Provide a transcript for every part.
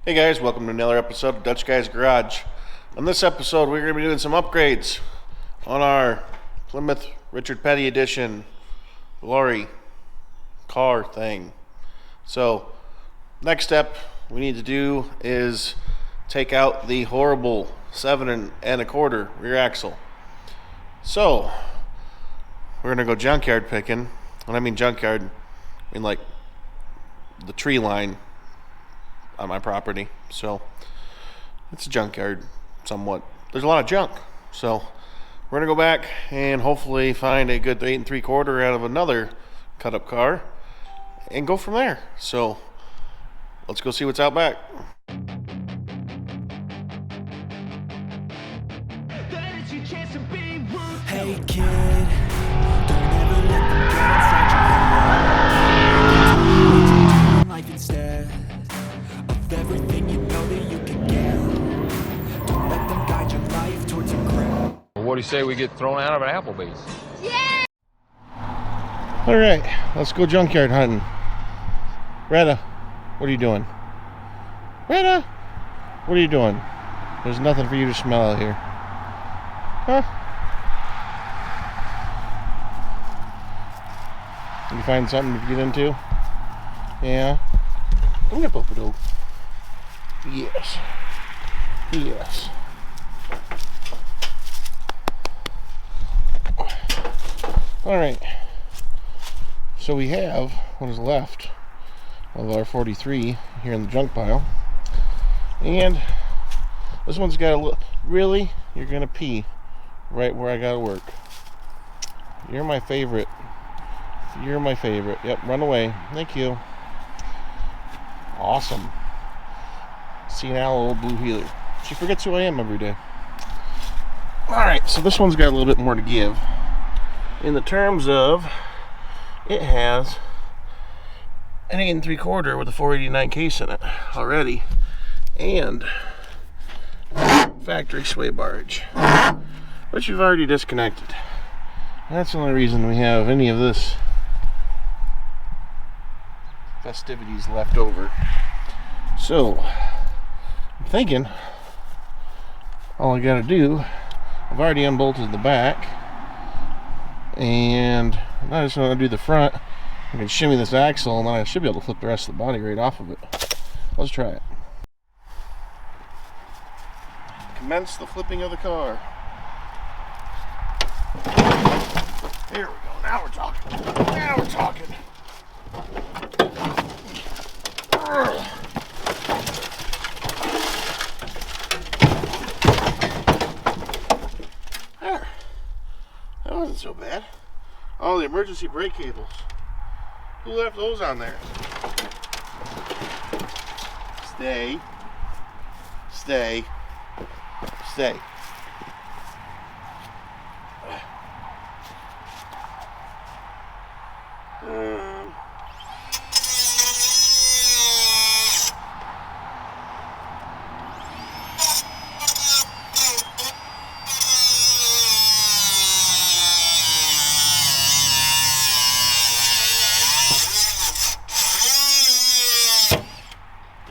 Hey guys, welcome to another episode of Dutch Guy's Garage. On this episode, we're going to be doing some upgrades on our Plymouth Richard Petty edition Volare car thing. So, next step we need to do is take out the horrible 7 1/4 rear axle. So, we're going to go junkyard picking. When I mean junkyard, I mean like the tree line on my property. So it's a junkyard somewhat. There's a lot of junk. So we're gonna go back and hopefully find a good 8 3/4 out of another cut up car and go from there. So let's go see what's out back. Hey kid, don't ever let them get inside your head. Life instead of everything you know that you can get. Don't let them guide your life towards your grave. What do you say we get thrown out of an Applebee's? Yeah! Alright, let's go junkyard hunting. Retta, what are you doing? Retta, what are you doing? There's nothing for you to smell out here. Huh? You find something to get into? Yeah? Come here, Popo. Yes. Yes. Alright. So we have what is left of our 43 here in the junk pile. And this one's got a little... Really? You're gonna pee right where I gotta work. You're my favorite. You're my favorite. Yep, run away. Thank you. Awesome. Senile old blue healer. She forgets who I am every day. Alright, so this one's got a little bit more to give. In the terms of, it has an 8 3/4 with a 489 case in it already. And factory sway barge, which we've already disconnected. That's the only reason we have any of this festivities left over. So I'm thinking all I gotta do, I've already unbolted the back, and I just want to do the front. I can shimmy this axle and then I should be able to flip the rest of the body right off of it. Let's try it. Commence the flipping of the car. There we go. Now we're talking. Now we're talking. There. That wasn't so bad. Oh, the emergency brake cables. Who left those on there? Stay. Stay. Stay.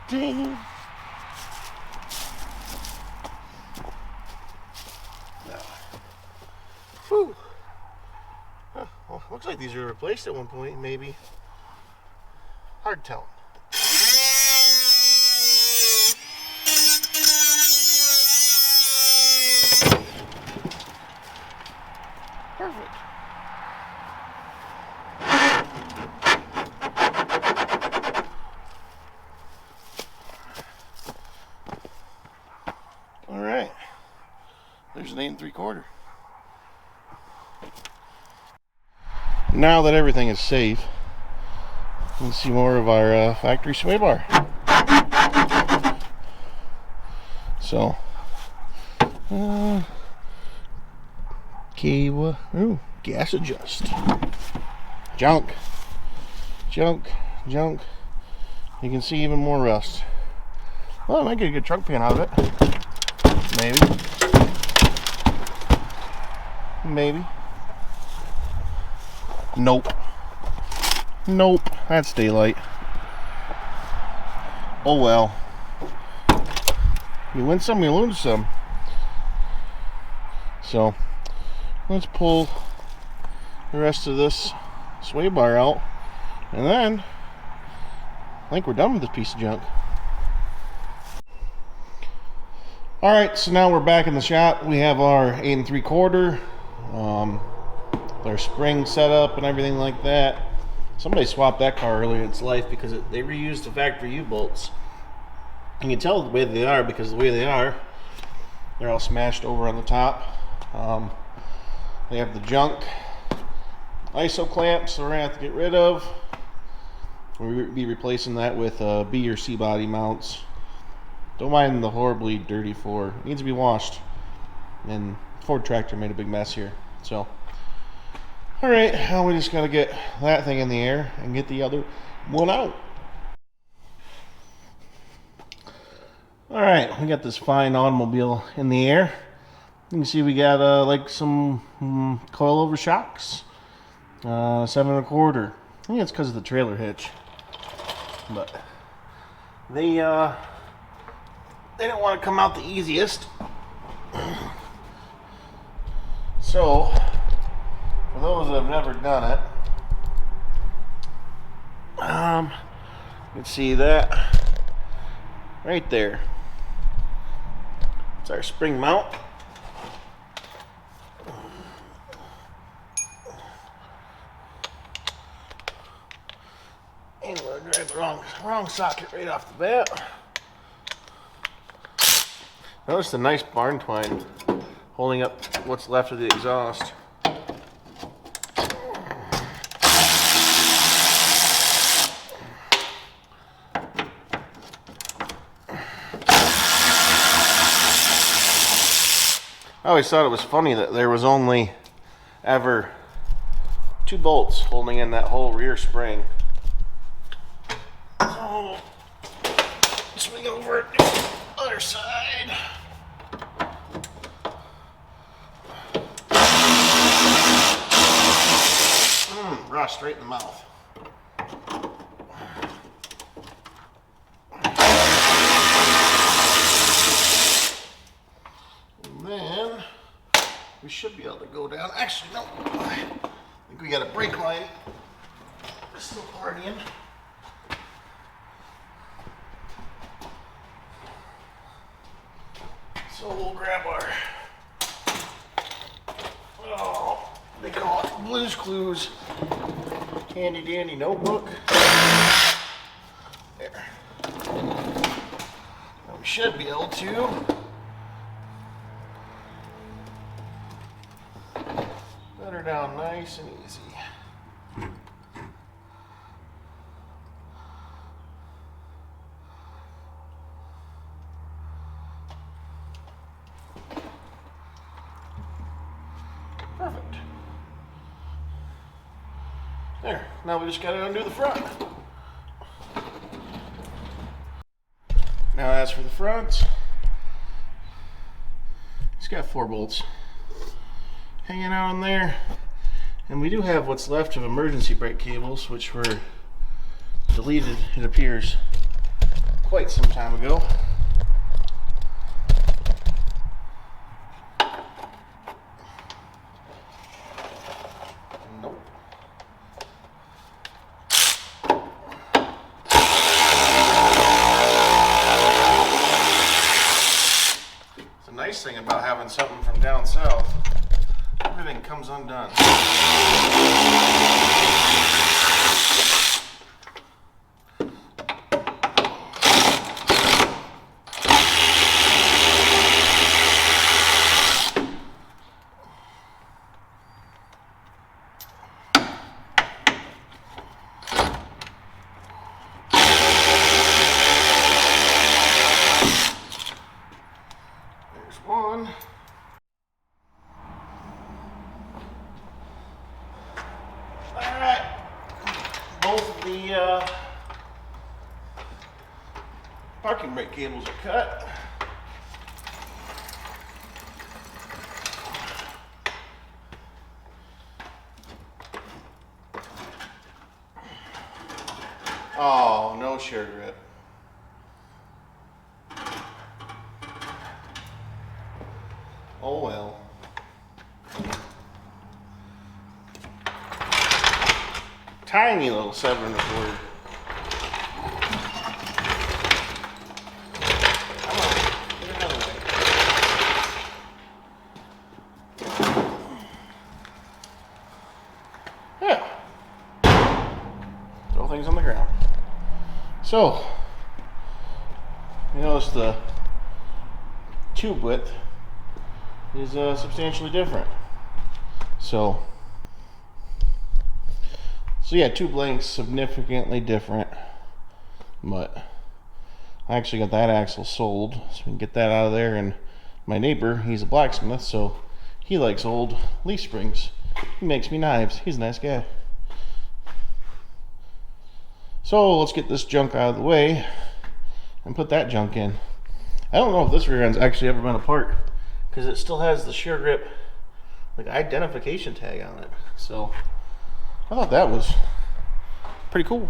Ding. Whew. Huh, well, looks like these were replaced at one point, maybe. Hard telling. Perfect. All right. There's an 8 3/4. Now that everything is safe, let's see more of our factory sway bar. So, Kiwa, ooh, gas adjust. Junk, junk, junk. You can see even more rust. Well, I might get a good trunk pan out of it. Maybe. Maybe. Nope. Nope. That's daylight. Oh well. You win some, you lose some. So let's pull the rest of this sway bar out, and then I think we're done with this piece of junk. Alright, so now we're back in the shop. We have our 8 3/4, their spring setup and everything like that. Somebody swapped that car earlier in its life because they reused the factory U-bolts. You can tell the way they are because the way they are, they're all smashed over on the top. They have the junk ISO clamps, so we're gonna have to get rid of. We'll be replacing that with B or C body mounts. Don't mind the horribly dirty floor. It needs to be washed. And Ford tractor made a big mess here. So, alright, now we just gotta get that thing in the air and get the other one out. Alright, we got this fine automobile in the air. You can see we got like some coilover shocks. 7 1/4. I think it's because of the trailer hitch. But they didn't want to come out the easiest. So, for those that have never done it, you can see that right there. It's our spring mount. And we're gonna grab the wrong socket right off the bat. Notice the nice barn twine holding up what's left of the exhaust. I always thought it was funny that there was only ever 2 bolts holding in that whole rear spring. So, swing over to the other side. Raw straight in the mouth. And then we should be able to go down. Actually, no. I think we got a brake line. Still partying. So we'll grab our, they call it Blue's Clues handy dandy notebook. There. Now we should be able to let her down nice and easy. Perfect. There, now we just gotta undo the front. Now as for the front, it's got 4 bolts hanging out in there. And we do have what's left of emergency brake cables, which were deleted, it appears, quite some time ago. Nice thing about having something from down south, everything comes undone. One. Alright, both of the parking brake cables are cut. Oh, no shear grip. Oh well. Tiny little 7 1/4. Come on, get it out of the way. Yeah. Throw things on the ground. So, you notice the tube width is substantially different. So yeah, tube length's significantly different, but I actually got that axle sold, so we can get that out of there. And my neighbor, he's a blacksmith, so he likes old leaf springs. He makes me knives. He's a nice guy. So let's get this junk out of the way and put that junk in. I don't know if this rear end's actually ever been apart, because it still has the shear grip like identification tag on it. So I thought that was pretty cool.